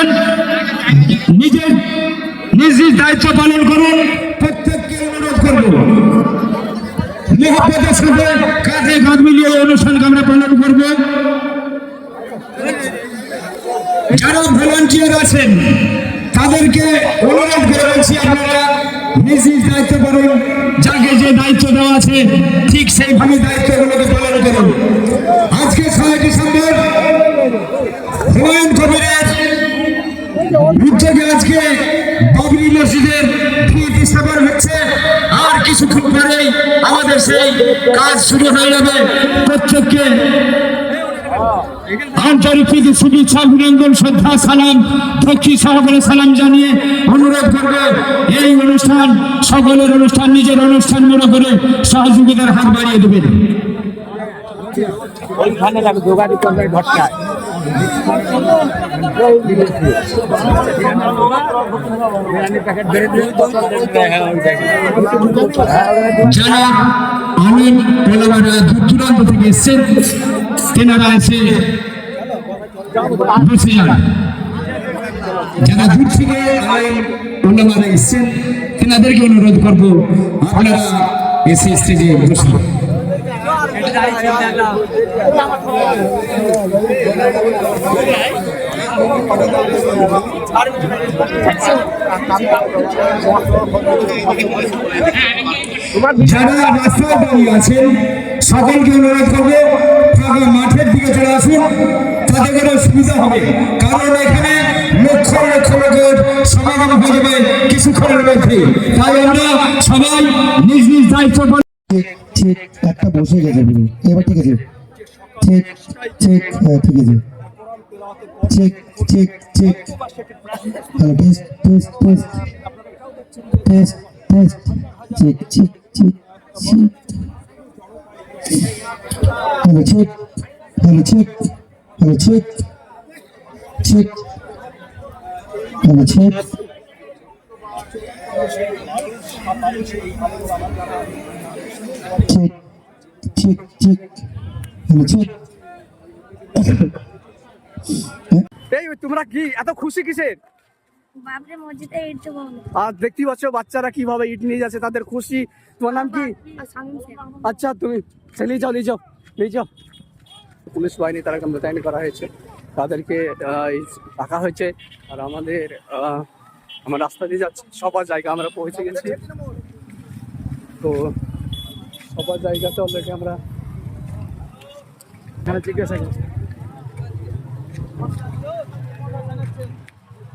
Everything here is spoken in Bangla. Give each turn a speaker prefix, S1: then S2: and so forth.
S1: আছেন নিজের নিজ নিজ দায়িত্ব পালন করুন। প্রত্যেককে অনুরোধ করব মহব্বতের সাথে কাঁধে কাঁধ মিলিয়ে অনুষ্ঠানকে আমরা পালন করব। যারা ভলান্টিয়ার আছেন তাদেরকে অনুরোধ করে বলছি, আপনারা নিজ নিজ দায়িত্ব পালন, যাকে যে দায়িত্ব দেওয়া আছে ঠিক সেইভাবে দায়িত্বগুলোকে পালন করুন। আজকে 6 ডিসেম্বর হুমায়ুন কবিরের উদ্যোগে আজকে বাবরি মসজিদের প্রতিষ্ঠাপন হচ্ছে। আর কিছুক্ষণ পরেই আমাদের সেই কাজ শুরু হয়ে যাবে। প্রত্যেককে আন্তরিক শুভেচ্ছা, অভিনন্দন, শ্রদ্ধা, সালাম, ভক্তি সহকারে সালাম জানিয়ে অনুরোধ করবে এই অনুষ্ঠান সকলের অনুষ্ঠান, নিজের অনুষ্ঠান মনে করে সহযোগিতার হাত বাড়িয়ে দেবেন। যারা আমিন ওলামারা দূর দূরান্ত থেকে এসছেন, তেনারা এসে বসে যান। যারা দূর থেকে আমিন ওলামারা এসছেন তেনাদেরকে অনুরোধ করবো আপনারা এসে স্টেজে বসুন। যারা রাস্তায় দাঁড়িয়ে আছেন সকলকে অনুরোধ করবো ফাঁকা মাঠের দিকে চলে আসুন, তাতে করে সুবিধা হবে। কারণ এখানে লক্ষ লক্ষ লোকের সমাগম হয়ে যাবে কিছুক্ষণের মধ্যে। তাই আমরা সবাই নিজ নিজ দায়িত্ব
S2: ঠিক একটা বসে গেছে এবার, ঠিক আছে, ঠিক ঠিক হ্যাঁ ঠিক আছে, ঠিক ঠিক ঠিক hello, test test test test test, ঠিক ঠিক ঠিক ঠিক হ্যালো, ঠিক হ্যালো, ঠিক হ্যালো, ঠিক ঠিক হ্যালো, ঠিক ঠিক ঠিক ঠিক হ্যালো, ঠিক।
S3: এই তোমরা কি এত খুশি কিসের?
S4: বাবরি মসজিদে ইট জমানো।
S3: আর দেখতেই পাচ্ছ বাচ্চারা কিভাবে ইট নিয়ে যাচ্ছে, তাদের খুশি। তোমার নাম কি? আচ্ছা তুমি নিয়ে যাও নিয়ে যাও নিয়ে যাও। পুলিশ বাহিনী তারা মোতায়েন করা হয়েছে, তাদেরকে রাখা হয়েছে। আর আমার রাস্তা দিয়ে যাচ্ছে, সবার জায়গা আমরা পৌঁছে গেছি। তো সবার জায়গাতে অলরেডি আমরা এখানে জিজ্ঞাসা করছি।